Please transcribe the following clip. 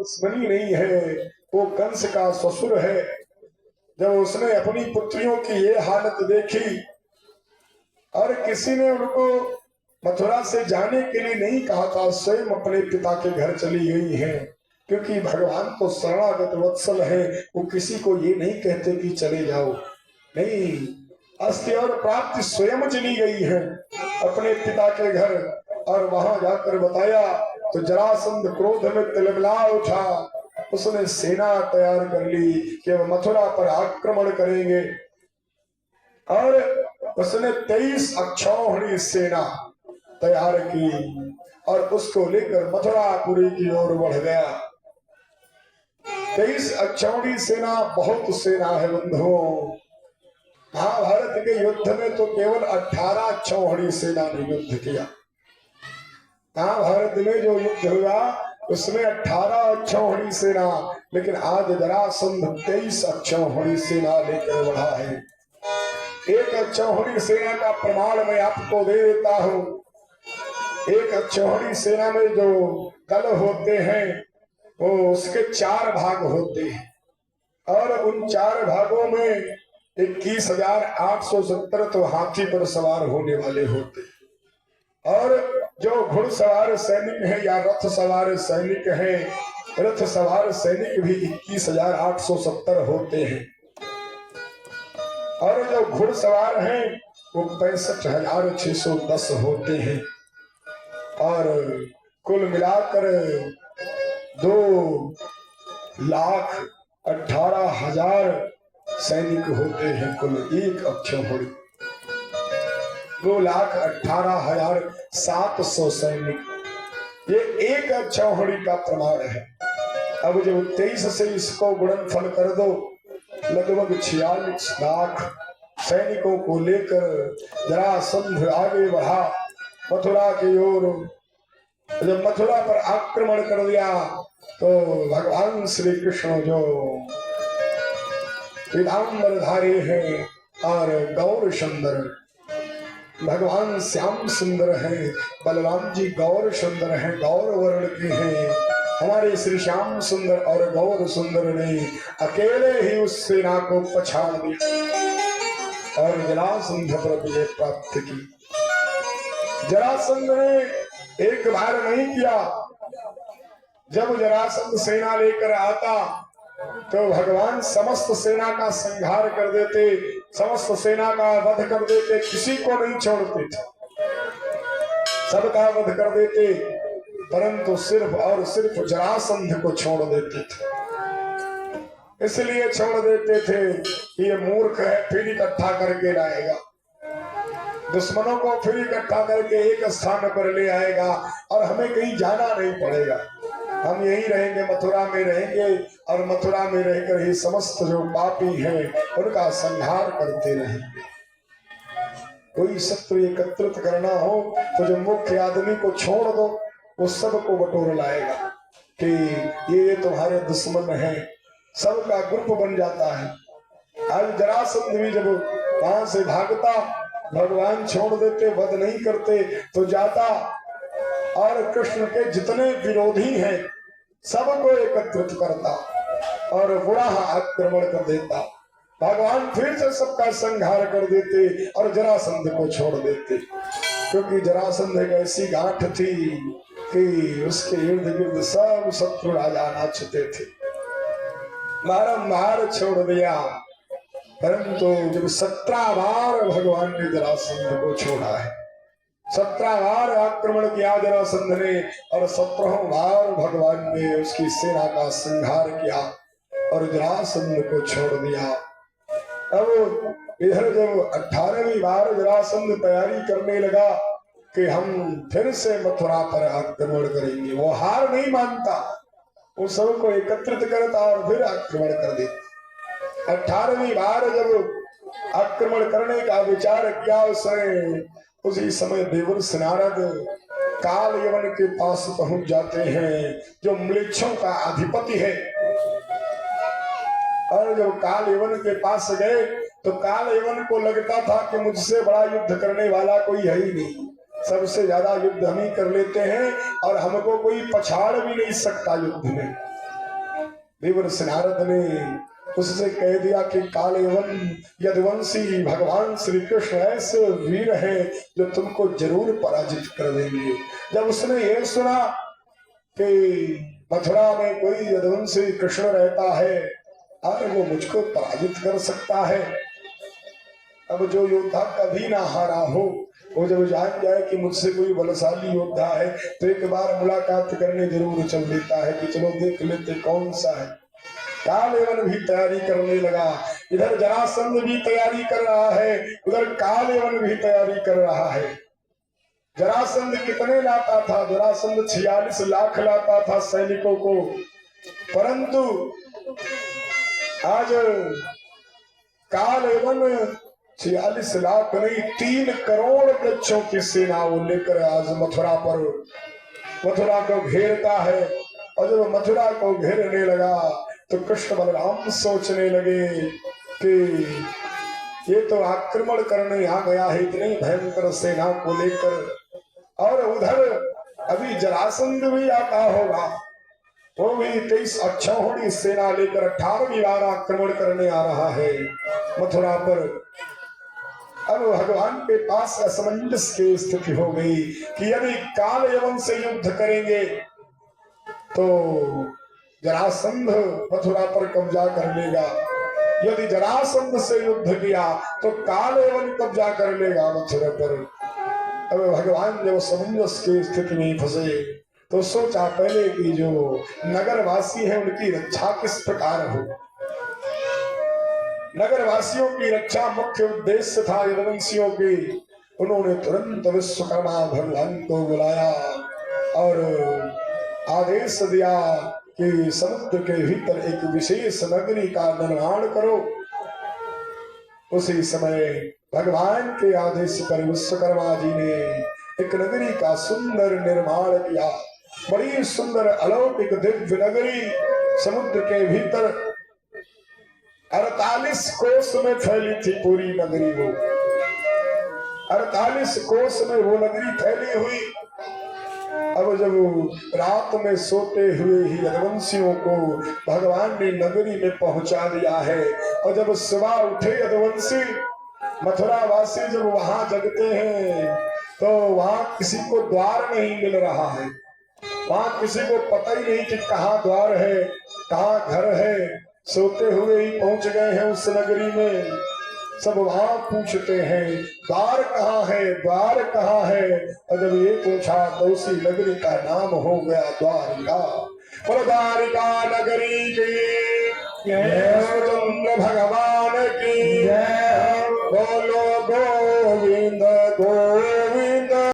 दुश्मनी नहीं है, वो कंस का ससुर है। जब उसने अपनी पुत्रियों की ये हालत देखी और किसी ने उनको मथुरा से जाने के लिए नहीं कहा था, स्वयं अपने पिता के घर चली गई है। क्योंकि भगवान तो शरणागत वत्सल है, वो किसी को ये नहीं कहते कि चले जाओ, नहीं, अस्ति और प्राप्ति स्वयं चली गई है अपने पिता के घर। और वहां जाकर बताया तो जरासंध क्रोध में तिलमिला उठा। उसने सेना तैयार कर ली कि वह मथुरा पर आक्रमण करेंगे और उसने 23 अक्षौहिणी सेना तैयार की और उसको लेकर मथुरापुरी की ओर बढ़ गया। 23 अक्षौहिणी सेना बहुत सेना है बंधुओं। महाभारत के युद्ध में तो केवल 18 अक्षौहिणी सेना ने युद्ध किया। महाभारत में जो युद्ध हुआ उसमें 18 अक्षौहिणी सेना, लेकिन आज जरासंध 23 अक्षौहिणी सेना लेकर बढ़ा है। एक अक्षौहिणी सेना का प्रमाण मैं आपको दे देता हूँ। एक अक्षौहिणी सेना में जो दल होते हैं वो उसके 4 भाग होते हैं और उन 4 भागों में 21,870 तो हाथी पर सवार होने वाले होते हैं और जो घुड़सवार सैनिक है या रथ सवार सैनिक है, रथ सवार सैनिक भी 21,870 होते हैं और जो घुड़सवार हैं वो 65,610 होते हैं और कुल मिलाकर 2,18,000 सैनिक होते हैं। कुल एक अक्षौहिणी 2,18,700 सैनिक, ये एक अक्षौहिणी का प्रमाण है। अब जब 23 से इसको गुणनफल कर दो, लगभग 46 लाख सैनिकों को लेकर जरासंध आगे बढ़ा मथुरा की ओर। जब मथुरा पर आक्रमण कर दिया तो भगवान श्री कृष्ण जो पीताम्बरधारी हैं और गौर सुंदर, भगवान श्याम सुंदर हैं, बलराम जी गौर सुंदर हैं, गौर वर्ण के हैं। हमारे श्री श्याम सुंदर और गौर सुंदर ने अकेले ही उस सेना को पछाड़ दिया और जरासंध पर विजय प्राप्त की। जरासंध ने एक बार नहीं किया, जब जरासंध सेना लेकर आता तो भगवान समस्त सेना का संहार कर देते, समस्त सेना का वध कर देते, किसी को नहीं छोड़ते थे, सबका वध कर देते, परंतु सिर्फ और सिर्फ जरासंध को छोड़ देते थे। इसलिए छोड़ देते थे कि ये मूर्ख है, फिर इकट्ठा करके लाएगा, दुश्मनों को फिर इकट्ठा करके एक स्थान पर ले आएगा और हमें कहीं जाना नहीं पड़ेगा। हम यही रहेंगे, मथुरा में रहेंगे और मथुरा में रहकर ही समस्त जो पापी हैं उनका संहार करते रहेंगे। कोई शत्रु एकत्रित करना हो तो जो मुख्य आदमी को छोड़ दो, वो सबको बटोर लाएगा कि ये तुम्हारे दुश्मन हैं, सबका ग्रुप बन जाता है। आज जरासंध भी जब वहां से भागता, भगवान छोड़ देते, वध नहीं करते तो जाता और कृष्ण के जितने विरोधी हैं सबको एकत्रित करता और बुरा आक्रमण कर देता। भगवान फिर से सबका संहार कर देते और जरासंध को छोड़ देते, क्योंकि जरासंध एक ऐसी गांठ थी कि उसके इर्द गिर्द सब शत्रु राजा नाचते थे। बारंबार छोड़ दिया, परंतु जब 17 बार भगवान ने जरासंध को छोड़ा है, 17 बार आक्रमण किया जरासंध ने और 17 बार भगवान ने उसकी सेना का संहार किया और जरासंध को छोड़ दिया। अब इधर जब 18वीं बार जरासंध तैयारी करने लगा कि हम फिर से मथुरा पर आक्रमण करेंगे, वो हार नहीं मानता, वो सबको एकत्रित करता और फिर आक्रमण कर देता। 18वीं बार जब आक्रमण करने का विचार किया उसने, उसी समय देवर्ष नारद काल यवन के पास पहुंच जाते हैं, जो म्लेच्छों का अधिपति है। और जब काल यवन के पास गए तो काल यवन को लगता था कि मुझसे बड़ा युद्ध करने वाला कोई है ही नहीं, सबसे ज्यादा युद्ध हम ही कर लेते हैं और हमको कोई पछाड़ भी नहीं सकता युद्ध में। देवर्षि नारद ने उससे कह दिया कि कालेवन यदुवंशी भगवान श्री कृष्ण ऐसे वीर है जो तुमको जरूर पराजित कर देंगे। जब उसने ये सुना कि मथुरा में कोई यदुवंशी कृष्ण रहता है और वो मुझको पराजित कर सकता है, अब जो योद्धा कभी ना हारा हो वो जब जान जाए कि मुझसे कोई बलशाली योद्धा है तो एक बार मुलाकात करने जरूर चल देता है कि चलो देख लेते कौन सा है। कालेवन भी तैयारी करने लगा, इधर जरासंध भी तैयारी कर रहा है, उधर कालेवन भी तैयारी कर रहा है। जरासंध कितने लाता था? जरासंध 46 लाख लाता था सैनिकों को, परंतु आज कालेवन 46 लाख नहीं 3 करोड़ वृक्षों की सेना वो लेकर आज मथुरा को घेरता है। और जब मथुरा को घेरने लगा तो कृष्ण बलराम सोचने लगे कि ये तो आक्रमण करने आ गया है इतनी भयंकर सेना को लेकर, और उधर अभी जरासंध भी आता होगा, वो भी 23 अक्षौहिणी सेना लेकर 18वीं बार आक्रमण करने आ रहा है मथुरा पर। अब भगवान के पास असमंजस की स्थिति हो गई कि यदि कालयवन से युद्ध करेंगे तो जरासंध मथुरा पर कब्जा कर लेगा, यदि जरासंध से युद्ध किया तो कालयवन कब्जा कर लेगा मथुरा पर। अब भगवान जब समंजस की स्थिति में फंसे तो सोचा पहले कि जो नगरवासी है उनकी रक्षा किस प्रकार हो। नगरवासियों की रक्षा मुख्य उद्देश्य था यदुवंशियों की। उन्होंने तुरंत विश्वकर्मा भगवान को बुलाया और आदेश दिया कि समुद्र के भीतर एक विशेष नगरी का निर्माण करो। उसी समय भगवान के आदेश पर विश्वकर्मा जी ने एक नगरी का सुंदर निर्माण किया। बड़ी सुंदर अलौकिक दिव्य नगरी समुद्र के भीतर 48 कोस में फैली थी पूरी नगरी। वो 48 कोस में वो नगरी फैली हुई। अब जब रात में सोते हुए ही यदुवंशियों को भगवान ने नगरी में पहुंचा दिया है, और जब सुबह उठे यदुवंशी मथुरा वासी जब वहां जगते हैं तो वहां किसी को द्वार नहीं मिल रहा है, वहां किसी को पता ही नहीं कि कहाँ द्वार है कहाँ घर है। सोते हुए ही पहुंच गए हैं उस नगरी में। सब वहां पूछते हैं द्वार कहाँ है, द्वार कहाँ है। और जब ये पूछा तो उसी नगरी का नाम हो गया द्वारिका। और द्वारिका नगरी की भगवान की बोलो गोविंद गो